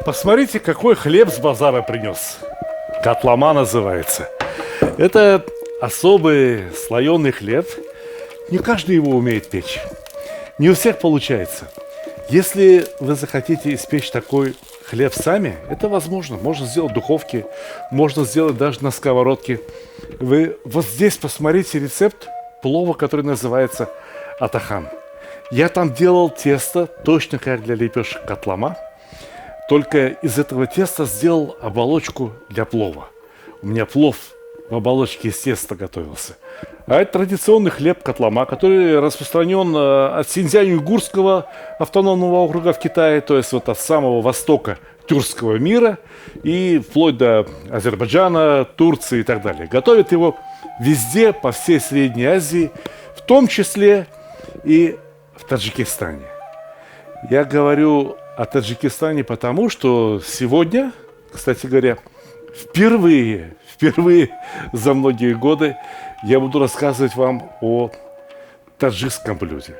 Посмотрите, какой хлеб с базара принес. Котлама называется. Это особый слоеный хлеб. Не каждый его умеет печь. Не у всех получается. Если вы захотите испечь такой хлеб сами, это возможно. Можно сделать в духовке, можно сделать даже на сковородке. Вы вот здесь посмотрите рецепт плова, который называется атахан. Я там делал тесто точно как для лепешек котлама, только из этого теста сделал оболочку для плова. У меня плов в оболочке из теста готовился. А это традиционный хлеб котлама, который распространен от Синьцзянь-Уйгурского автономного округа в Китае, то есть вот от самого востока тюркского мира и вплоть до Азербайджана, Турции и так далее. Готовят его везде, по всей Средней Азии, в том числе и в Таджикистане. Я говорю о Таджикистане потому, что сегодня, кстати говоря, впервые за многие годы я буду рассказывать вам о таджикском блюде.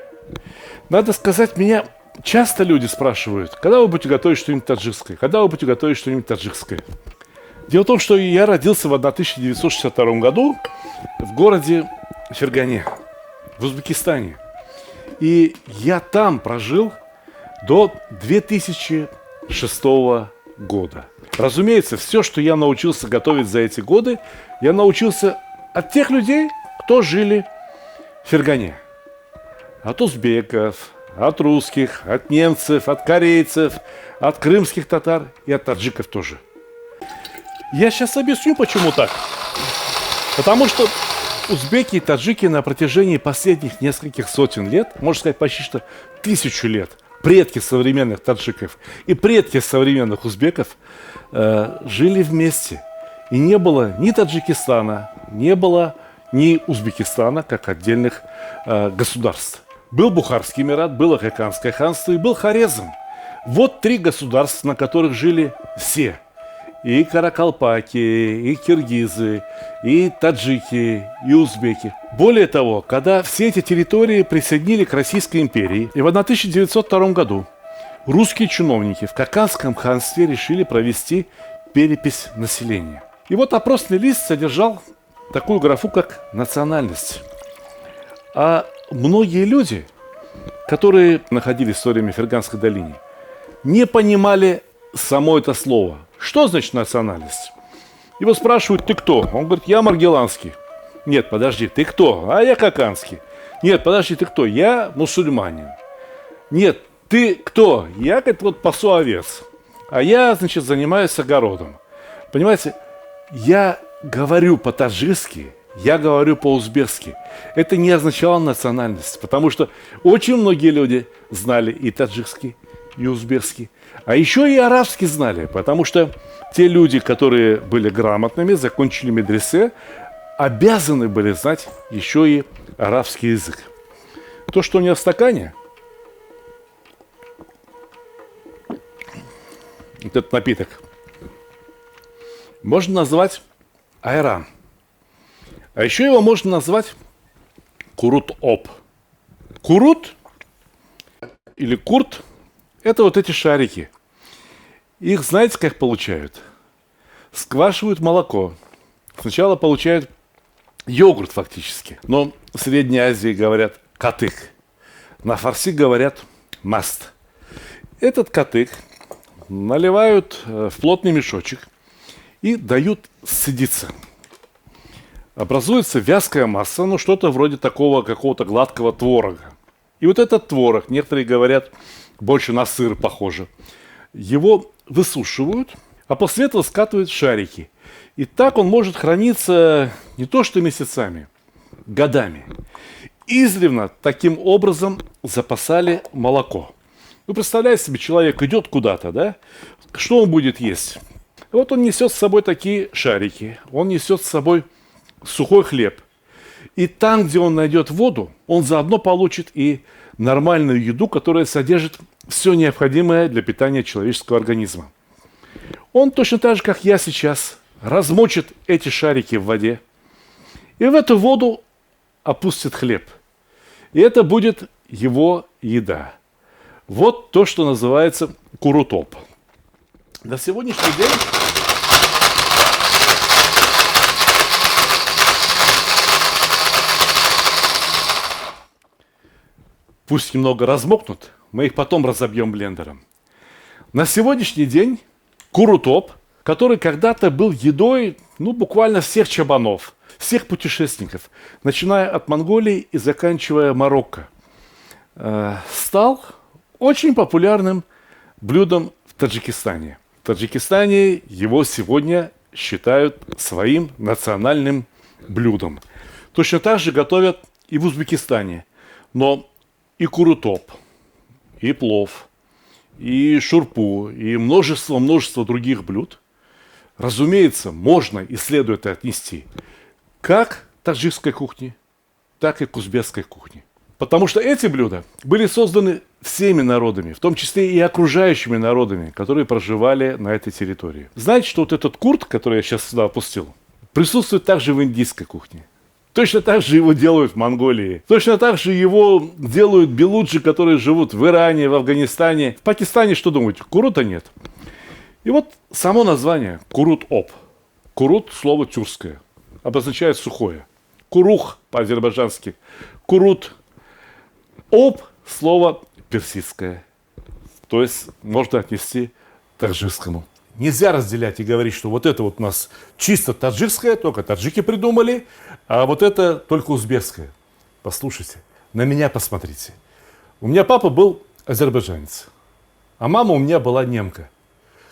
Надо сказать, меня часто люди спрашивают, когда вы будете готовить что-нибудь таджикское, когда вы будете готовить что-нибудь таджикское. Дело в том, что я родился в 1962 году в городе Фергане, в Узбекистане. И я там прожил до 2006 года. Разумеется, все, что я научился готовить за эти годы, я научился от тех людей, кто жили в Фергане. От узбеков, от русских, от немцев, от корейцев, от крымских татар и от таджиков тоже. Я сейчас объясню, почему так. Потому что узбеки и таджики на протяжении последних нескольких сотен лет, можно сказать, почти что 1000 лет, предки современных таджиков и предки современных узбеков жили вместе. И не было ни Таджикистана, не было ни Узбекистана, как отдельных государств. Был Бухарский Эмират, было Хаканское ханство и был Хорезм. Вот 3 государства, на которых жили все. И каракалпаки, и киргизы, и таджики, и узбеки. Более того, когда все эти территории присоединили к Российской империи, и в 1902 году русские чиновники в Хаканском ханстве решили провести перепись населения. И вот опросный лист содержал такую графу, как национальность. А многие люди, которые находились в то время в Ферганской долине, не понимали само это слово. Что значит национальность? Его спрашивают, ты кто? Он говорит, я маргеланский. Нет, подожди, ты кто? А я хаканский. Нет, подожди, ты кто? Я мусульманин. Нет, ты кто? Я, говорит, вот пасу овец. А я, значит, занимаюсь огородом. Понимаете, я говорю по-таджикски, я говорю по-узбекски. Это не означало национальность, потому что очень многие люди знали и таджикский, и узбекский. А еще и арабский знали, потому что те люди, которые были грамотными, закончили медресе, обязаны были знать еще и арабский язык. То, что у меня в стакане, этот напиток, можно назвать айран. А еще его можно назвать курут-оп. Курут или курт – это вот эти шарики. Их знаете, как получают? Сквашивают молоко. Сначала получают йогурт фактически. Но в Средней Азии говорят катык. На фарси говорят маст. Этот катык наливают в плотный мешочек и дают сцедиться. Образуется вязкая масса, ну что-то вроде такого какого-то гладкого творога. И вот этот творог, некоторые говорят, больше на сыр похоже, его высушивают, а после этого скатывают в шарики. И так он может храниться не то что месяцами, годами. Издревле таким образом запасали молоко. Вы представляете себе, человек идет куда-то, да? Что он будет есть? Вот он несет с собой такие шарики, он несет с собой сухой хлеб. И там, где он найдет воду, он заодно получит и нормальную еду, которая содержит все необходимое для питания человеческого организма. Он точно так же, как я сейчас, размочит эти шарики в воде и в эту воду опустит хлеб. И это будет его еда. Вот то, что называется курутоп. На сегодняшний день пусть немного размокнут, мы их потом разобьем блендером. На сегодняшний день курутоп, который когда-то был едой, буквально всех чабанов, всех путешественников, начиная от Монголии и заканчивая Марокко, стал очень популярным блюдом в Таджикистане. В Таджикистане его сегодня считают своим национальным блюдом. Точно так же готовят и в Узбекистане. Но и курутоп, и плов, и шурпу, и множество других блюд, разумеется, можно и следует отнести как к таджикской кухне, так и к узбекской кухне. Потому что эти блюда были созданы всеми народами, в том числе и окружающими народами, которые проживали на этой территории. Знаете, что вот этот курт, который я сейчас сюда опустил, присутствует также в индийской кухне. Точно так же его делают в Монголии. Точно так же его делают белуджи, которые живут в Иране, в Афганистане. В Пакистане, что думаете, курута нет? И вот само название курут-оп. Курут – слово тюркское, обозначает сухое. Курух по-азербайджански. Курут. Оп – слово персидское. То есть можно отнести к таджикскому. Нельзя разделять и говорить, что вот это вот у нас чисто таджикское, только таджики придумали, а вот это только узбекское. Послушайте, на меня посмотрите. У меня папа был азербайджанец, а мама у меня была немка.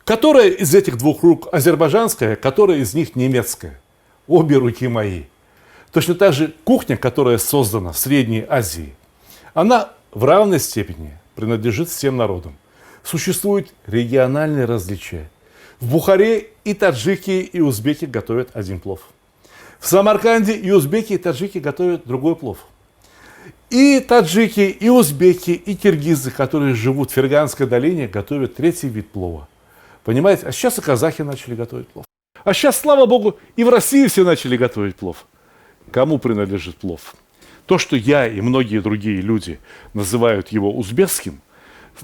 Которая из этих двух рук азербайджанская, которая из них немецкая. Обе руки мои. Точно так же кухня, которая создана в Средней Азии, она в равной степени принадлежит всем народам. Существуют региональные различия. В Бухаре и таджики, и узбеки готовят один плов. В Самарканде и узбеки, и таджики готовят другой плов. И таджики, и узбеки, и киргизы, которые живут в Ферганской долине, готовят третий вид плова. Понимаете? А сейчас и казахи начали готовить плов. А сейчас, слава богу, и в России все начали готовить плов. Кому принадлежит плов? То, что я и многие другие люди называют его узбекским,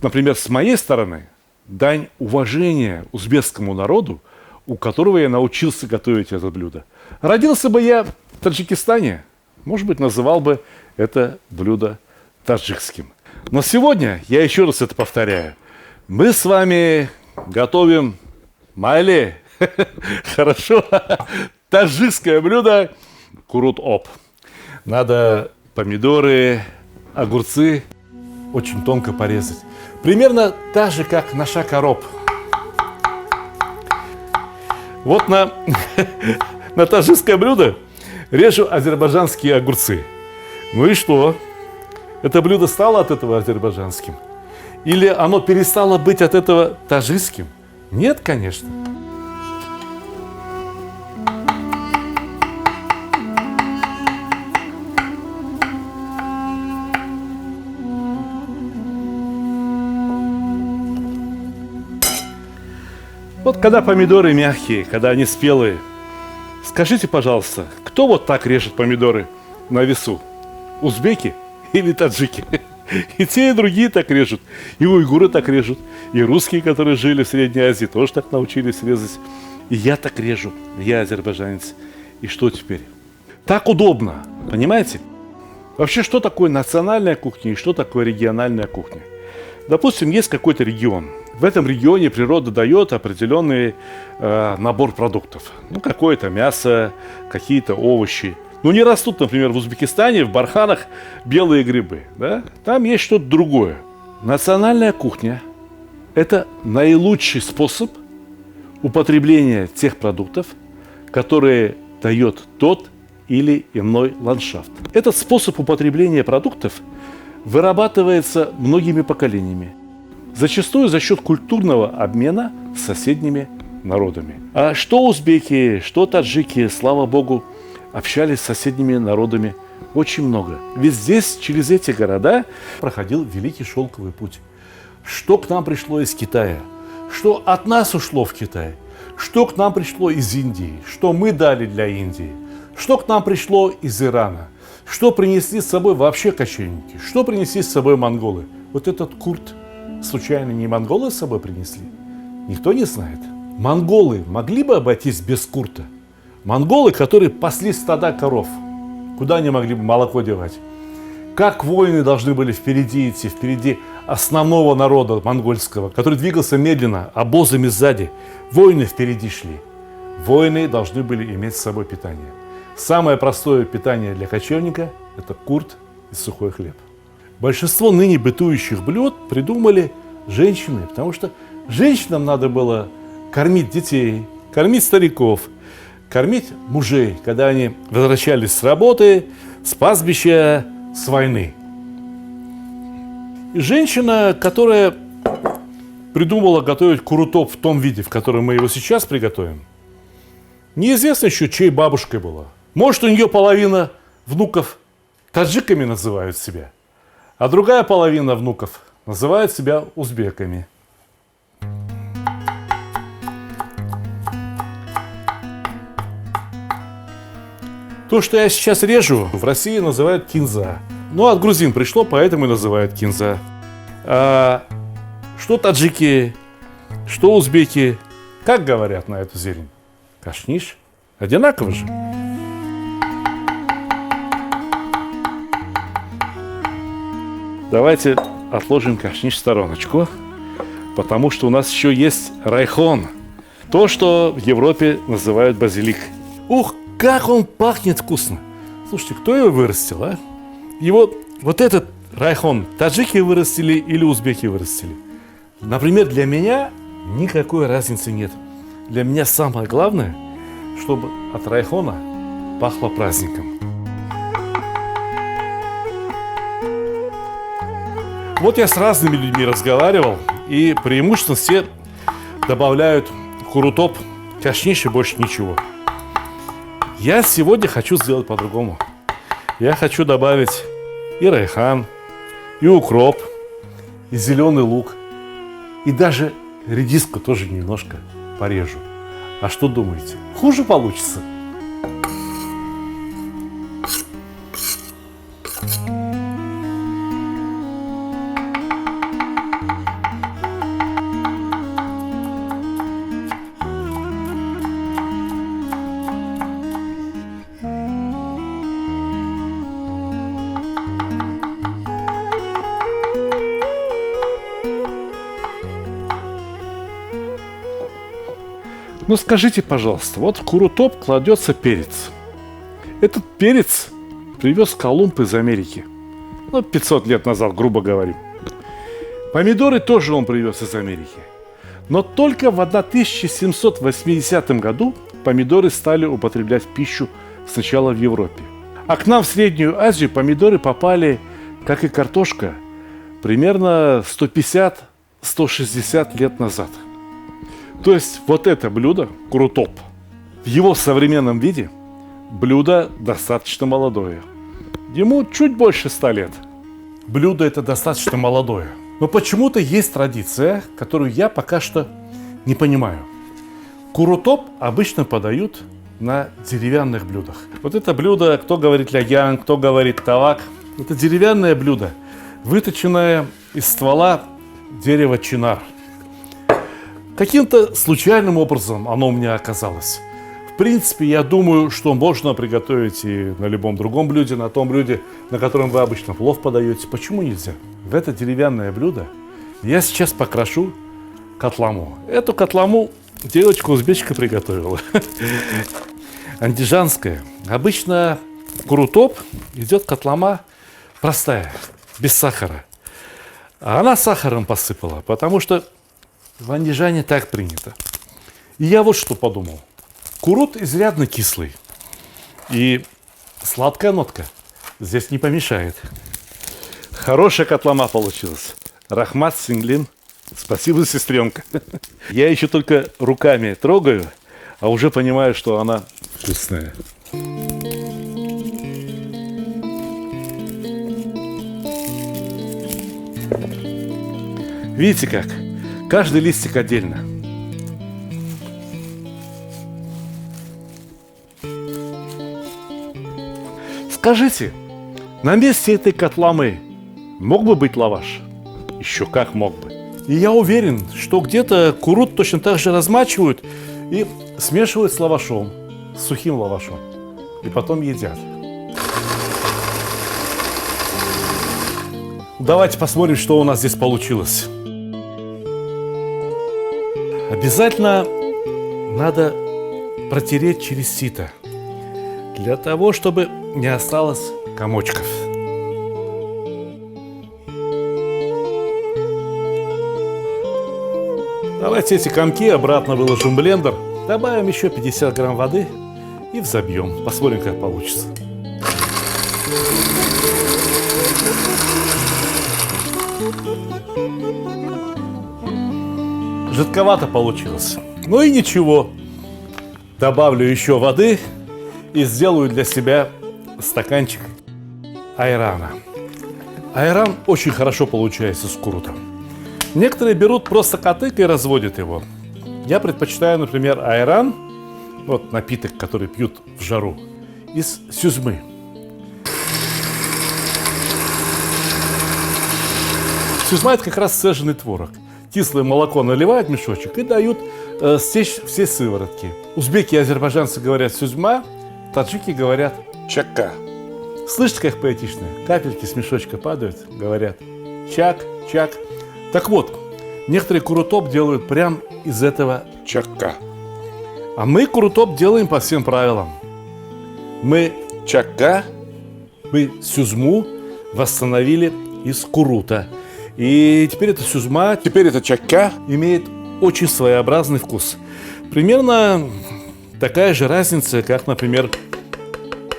например, с моей стороны, дань уважения узбекскому народу, у которого я научился готовить это блюдо. Родился бы я в Таджикистане, может быть, называл бы это блюдо таджикским. Но сегодня, я еще раз это повторяю, мы с вами готовим майли, хорошо, таджикское блюдо курут-оп. Надо помидоры, огурцы очень тонко порезать. Примерно так же, как на шакароп. Вот на таджикское блюдо режу азербайджанские огурцы. Ну и что? Это блюдо стало от этого азербайджанским? Или оно перестало быть от этого таджикским? Нет, конечно. Вот когда помидоры мягкие, когда они спелые, скажите, пожалуйста, кто вот так режет помидоры на весу? Узбеки или таджики? И те, и другие так режут. И уйгуры так режут. И русские, которые жили в Средней Азии, тоже так научились резать. И я так режу. Я азербайджанец. И что теперь? Так удобно. Понимаете? Вообще, что такое национальная кухня и что такое региональная кухня? Допустим, есть какой-то регион. В этом регионе природа дает определенный набор продуктов. Какое-то мясо, какие-то овощи. Не растут, например, в Узбекистане, в барханах белые грибы. Да? Там есть что-то другое. Национальная кухня – это наилучший способ употребления тех продуктов, которые дает тот или иной ландшафт. Этот способ употребления продуктов вырабатывается многими поколениями. Зачастую за счет культурного обмена с соседними народами. А что узбеки, что таджики, слава богу, общались с соседними народами очень много. Ведь здесь, через эти города, проходил Великий Шелковый путь. Что к нам пришло из Китая, что от нас ушло в Китай, что к нам пришло из Индии, что мы дали для Индии, что к нам пришло из Ирана, что принесли с собой вообще кочевники, что принесли с собой монголы. Вот этот курт случайно не монголы с собой принесли? Никто не знает. Монголы могли бы обойтись без Курта? Монголы, которые пасли стада коров. Куда они могли бы молоко девать? Как воины должны были впереди идти, впереди основного народа монгольского, который двигался медленно, обозами сзади. Воины впереди шли. Воины должны были иметь с собой питание. Самое простое питание для кочевника – это курт и сухой хлеб. Большинство ныне бытующих блюд придумали женщины, потому что женщинам надо было кормить детей, кормить стариков, кормить мужей, когда они возвращались с работы, с пастбища, с войны. И женщина, которая придумала готовить курутоп в том виде, в котором мы его сейчас приготовим, неизвестно еще, чьей бабушкой была. Может, у нее половина внуков таджиками называют себя, а другая половина внуков называет себя узбеками. То, что я сейчас режу, в России называют кинза. Ну, от грузин пришло, поэтому и называют кинза. А что таджики, что узбеки, как говорят на эту зелень? Кашниш. Одинаково же. Давайте отложим кашниш в стороночку, потому что у нас еще есть райхон. То, что в Европе называют базилик. Ух, как он пахнет вкусно! Слушайте, кто его вырастил, а? Его, вот этот райхон, таджики вырастили или узбеки вырастили? Например, для меня никакой разницы нет. Для меня самое главное, чтобы от райхона пахло праздником. Вот я с разными людьми разговаривал, и преимущественно все добавляют в курутоп кашниш и больше ничего. Я сегодня хочу сделать по-другому. Я хочу добавить и райхан, и укроп, и зеленый лук, и даже редиску тоже немножко порежу. А что думаете? Хуже получится? Ну скажите, пожалуйста, вот в курутоп кладется перец. Этот перец привез Колумб из Америки. Ну, 500 лет назад, грубо говоря. Помидоры тоже он привез из Америки. Но только в 1780 году помидоры стали употреблять в пищу сначала в Европе. А к нам в Среднюю Азию помидоры попали, как и картошка, примерно 150-160 лет назад. То есть вот это блюдо, курутоп, в его современном виде, блюдо достаточно молодое. Ему чуть больше 100 лет. Блюдо это достаточно молодое. Но почему-то есть традиция, которую я пока что не понимаю. Курутоп обычно подают на деревянных блюдах. Вот это блюдо, кто говорит ляян, кто говорит тавак, это деревянное блюдо, выточенное из ствола дерева чинар. Каким-то случайным образом оно у меня оказалось. В принципе, я думаю, что можно приготовить и на любом другом блюде, на том блюде, на котором вы обычно плов подаете. Почему нельзя? В это деревянное блюдо я сейчас покрашу катламу. Эту катламу девочка-узбечка приготовила. Андижанская. Обычно в курутоп идет катлама простая, без сахара. А она сахаром посыпала, потому что в Андижане так принято. И я вот что подумал. Курут изрядно кислый. И сладкая нотка здесь не помешает. Хорошая катлама получилась. Рахмат, Синглин. Спасибо, сестренка. Я еще только руками трогаю, а уже понимаю, что она вкусная. Видите как? Каждый листик отдельно. Скажите, на месте этой катламы мог бы быть лаваш? Еще как мог бы. И я уверен, что где-то курут точно так же размачивают и смешивают с лавашом, с сухим лавашом. И потом едят. Давайте посмотрим, что у нас здесь получилось. Обязательно надо протереть через сито, для того, чтобы не осталось комочков. Давайте эти комки обратно выложим в блендер, добавим еще 50 грамм воды и взобьем. Посмотрим, как получится. Жидковато получилось. Ну и ничего. Добавлю еще воды и сделаю для себя стаканчик айрана. Айран очень хорошо получается с курутом. Некоторые берут просто катык и разводят его. Я предпочитаю, например, айран, вот напиток, который пьют в жару, из сюзьмы. Сюзьма – это как раз сцеженный творог. Кислое молоко наливают в мешочек и дают стечь все сыворотки. Узбеки и азербайджанцы говорят сюзьма, таджики говорят чакка. Слышите, как поэтично? Капельки с мешочка падают, говорят чак, чак. Так вот, некоторые курутоп делают прям из этого чакка. А мы курутоп делаем по всем правилам. Мы чакка, мы сюзьму восстановили из курута. И теперь эта сюзьма, теперь эта чакка имеет очень своеобразный вкус. Примерно такая же разница, как, например,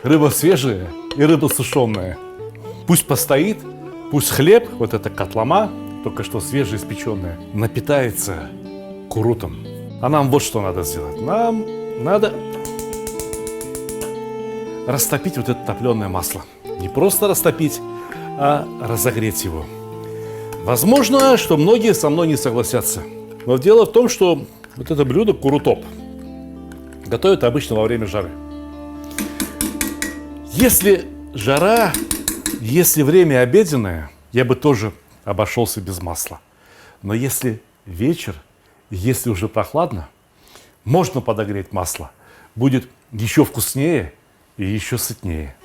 рыба свежая и рыба сушеная. Пусть постоит, пусть хлеб, вот эта котлама, только что свежеиспеченная, напитается курутом. А нам вот что надо сделать. Нам надо растопить вот это топленое масло. Не просто растопить, а разогреть его. Возможно, что многие со мной не согласятся. Но дело в том, что вот это блюдо курутоп готовят обычно во время жары. Если жара, если время обеденное, я бы тоже обошелся без масла. Но если вечер, если уже прохладно, можно подогреть масло. Будет еще вкуснее и еще сытнее.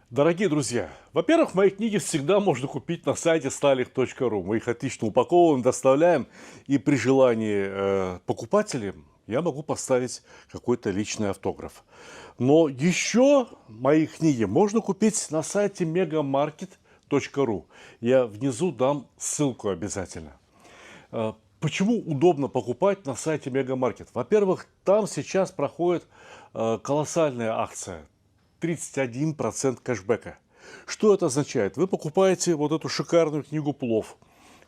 Дорогие друзья, во-первых, мои книги всегда можно купить на сайте stalih.ru. Мы их отлично упаковываем, доставляем. И при желании покупателям я могу поставить какой-то личный автограф. Но еще мои книги можно купить на сайте megamarket.ru. Я внизу дам ссылку обязательно. Почему удобно покупать на сайте Мегамаркет? Во-первых, там сейчас проходит колоссальная акция. 31% кэшбэка. Что это означает? Вы покупаете вот эту шикарную книгу «Плов»,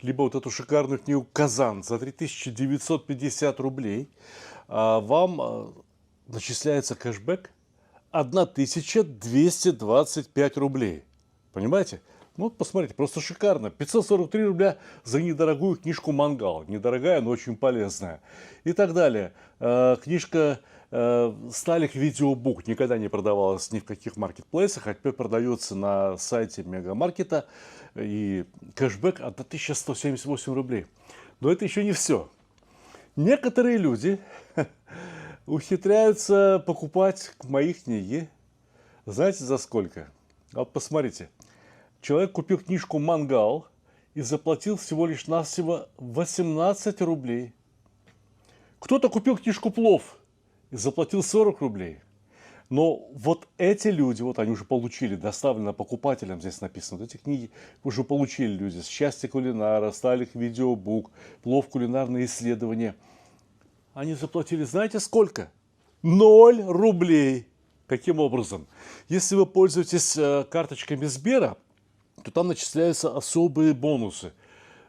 либо вот эту шикарную книгу «Казан» за 3950 рублей, а вам начисляется кэшбэк 1225 рублей. Понимаете? Ну, посмотрите, просто шикарно. 543 рубля за недорогую книжку «Мангал». Недорогая, но очень полезная. И так далее. Книжка Stalih Видеобук никогда не продавалась ни в каких маркетплейсах, а теперь продается на сайте Мегамаркета. И кэшбэк 1178 рублей. Но это еще не все. Некоторые люди ухитряются покупать мои книги. Знаете, за сколько? Вот посмотрите. Человек купил книжку «Мангал» и заплатил всего лишь навсего 18 рублей. Кто-то купил книжку «Плов» и заплатил 40 рублей. Но вот эти люди, вот они уже получили, доставлено покупателям, здесь написано, вот эти книги уже получили люди. «Счастье кулинара», «Stalih Видеобук», «Плов. Кулинарные исследования». Они заплатили, знаете, сколько? 0 рублей. Каким образом? Если вы пользуетесь карточками Сбера, то там начисляются особые бонусы.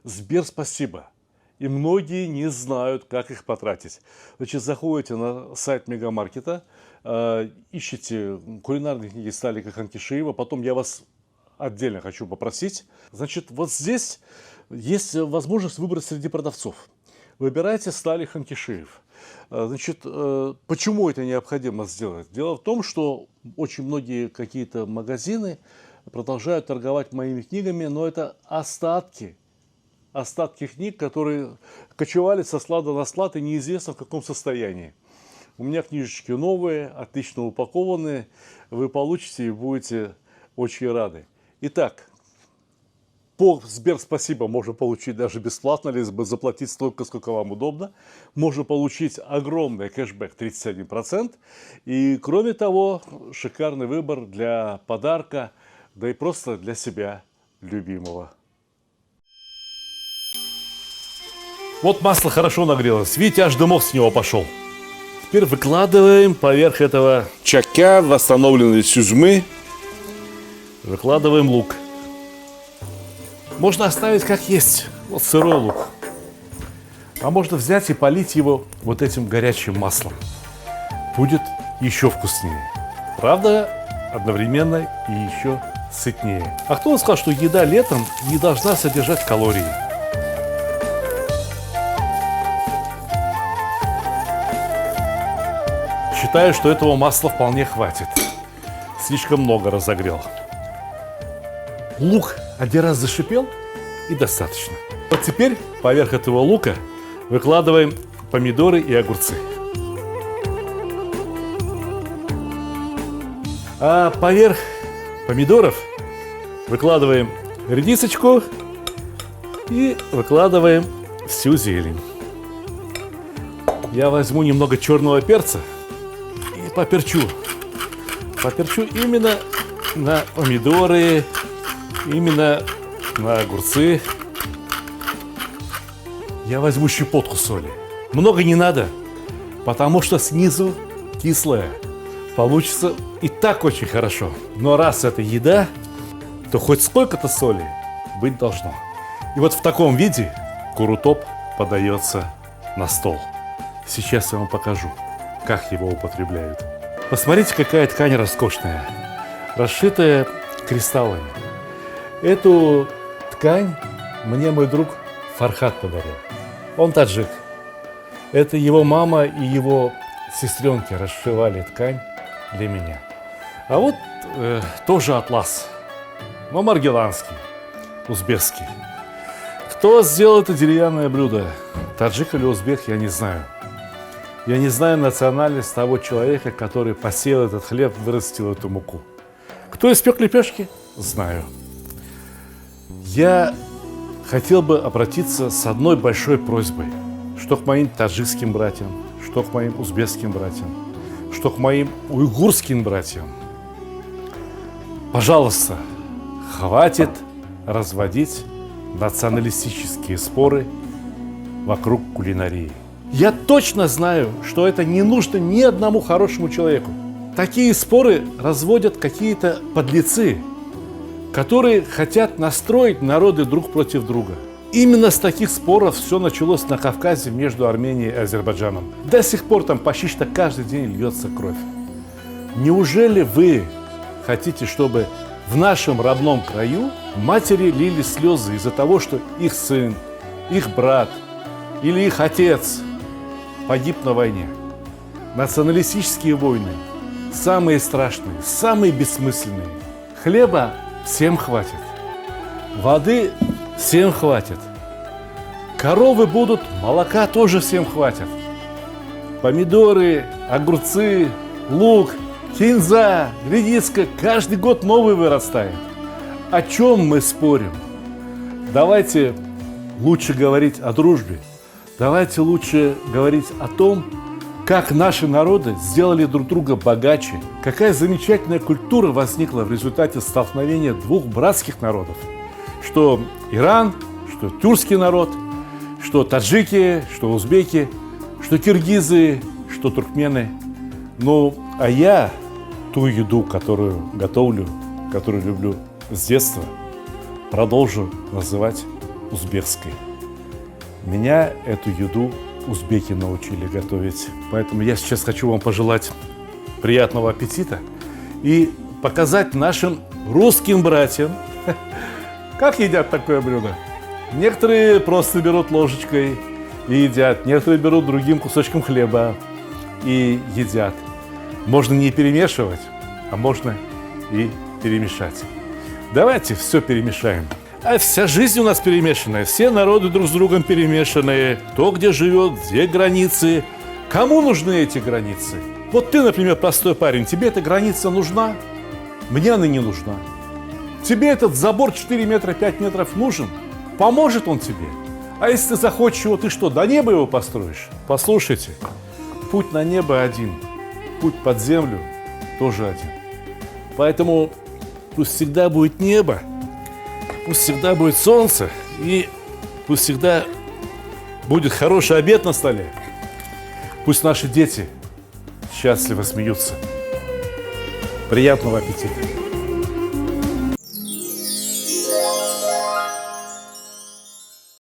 Сбер спасибо. И многие не знают, как их потратить. Значит, заходите на сайт Мегамаркета, ищите кулинарные книги Сталика Ханкишиева. Потом я вас отдельно хочу попросить. Значит, вот здесь есть возможность выбрать среди продавцов. Выбирайте Stalih Ханкишиев. Значит, почему это необходимо сделать? Дело в том, что очень многие какие-то магазины продолжают торговать моими книгами, но это остатки книг, которые кочевали со склада на склад и неизвестно в каком состоянии. У меня книжечки новые, отлично упакованные, вы получите и будете очень рады. Итак, по Сберспасибо можно получить даже бесплатно, либо заплатить столько, сколько вам удобно. Можно получить огромный кэшбэк 31%. И кроме того, шикарный выбор для подарка, да и просто для себя любимого. Вот масло хорошо нагрелось. Видите, аж дымок с него пошел. Теперь выкладываем поверх этого чакя, восстановленной сюзьмы. Выкладываем лук. Можно оставить как есть. Вот сырой лук. А можно взять и полить его вот этим горячим маслом. Будет еще вкуснее. Правда, одновременно и еще сытнее. А кто сказал, что еда летом не должна содержать калории? Считаю, что этого масла вполне хватит. Слишком много разогрел. Лук один раз зашипел и достаточно. Вот теперь поверх этого лука выкладываем помидоры и огурцы. А поверх помидоров выкладываем редисочку и выкладываем всю зелень. Я возьму немного черного перца и поперчу. Поперчу именно на помидоры, именно на огурцы. Я возьму щепотку соли. Много не надо, потому что снизу кислое. Получится и так очень хорошо. Но раз это еда, то хоть сколько-то соли быть должно. И вот в таком виде курутоп подается на стол. Сейчас я вам покажу, как его употребляют. Посмотрите, какая ткань роскошная, расшитая кристаллами. Эту ткань мне мой друг Фархат подарил. Он таджик. Это его мама и его сестренки расшивали ткань для меня. А вот тоже атлас, но маргеланский, узбекский. Кто сделал это деревянное блюдо? Таджик или узбек, я не знаю. Я не знаю национальность того человека, который посеял этот хлеб, вырастил эту муку. Кто испек лепешки? Знаю. Я хотел бы обратиться с одной большой просьбой, что к моим таджикским братьям, что к моим узбекским братьям, что к моим уйгурским братьям. Пожалуйста, хватит разводить националистические споры вокруг кулинарии. Я точно знаю, что это не нужно ни одному хорошему человеку. Такие споры разводят какие-то подлецы, которые хотят настроить народы друг против друга. Именно с таких споров все началось на Кавказе между Арменией и Азербайджаном. До сих пор там почти что каждый день льется кровь. Неужели вы хотите, чтобы в нашем родном краю матери лили слезы из-за того, что их сын, их брат или их отец погиб на войне? Националистические войны самые страшные, самые бессмысленные. Хлеба всем хватит, воды всем хватит, коровы будут, молока тоже всем хватит. Помидоры, огурцы, лук, кинза, редиска каждый год новый вырастает. О чем мы спорим? Давайте лучше говорить о дружбе. Давайте лучше говорить о том, как наши народы сделали друг друга богаче, какая замечательная культура возникла в результате столкновения двух братских народов. Что Иран, что тюркский народ, что таджики, что узбеки, что киргизы, что туркмены. Ну, а я ту еду, которую готовлю, которую люблю с детства, продолжу называть узбекской. Меня эту еду узбеки научили готовить. Поэтому я сейчас хочу вам пожелать приятного аппетита и показать нашим русским братьям, как едят такое блюдо. Некоторые просто берут ложечкой и едят, некоторые берут другим кусочком хлеба и едят. Можно не перемешивать, а можно и перемешать. Давайте все перемешаем. А вся жизнь у нас перемешанная, все народы друг с другом перемешанные. Кто где живет, где границы. Кому нужны эти границы? Вот ты, например, простой парень, тебе эта граница нужна? Мне она не нужна. Тебе этот забор 4 метра, 5 метров нужен? Поможет он тебе? А если ты захочешь его, ты что, до неба его построишь? Послушайте, путь на небо один, путь под землю тоже один. Поэтому пусть всегда будет небо, пусть всегда будет солнце, и пусть всегда будет хороший обед на столе. Пусть наши дети счастливо смеются. Приятного аппетита!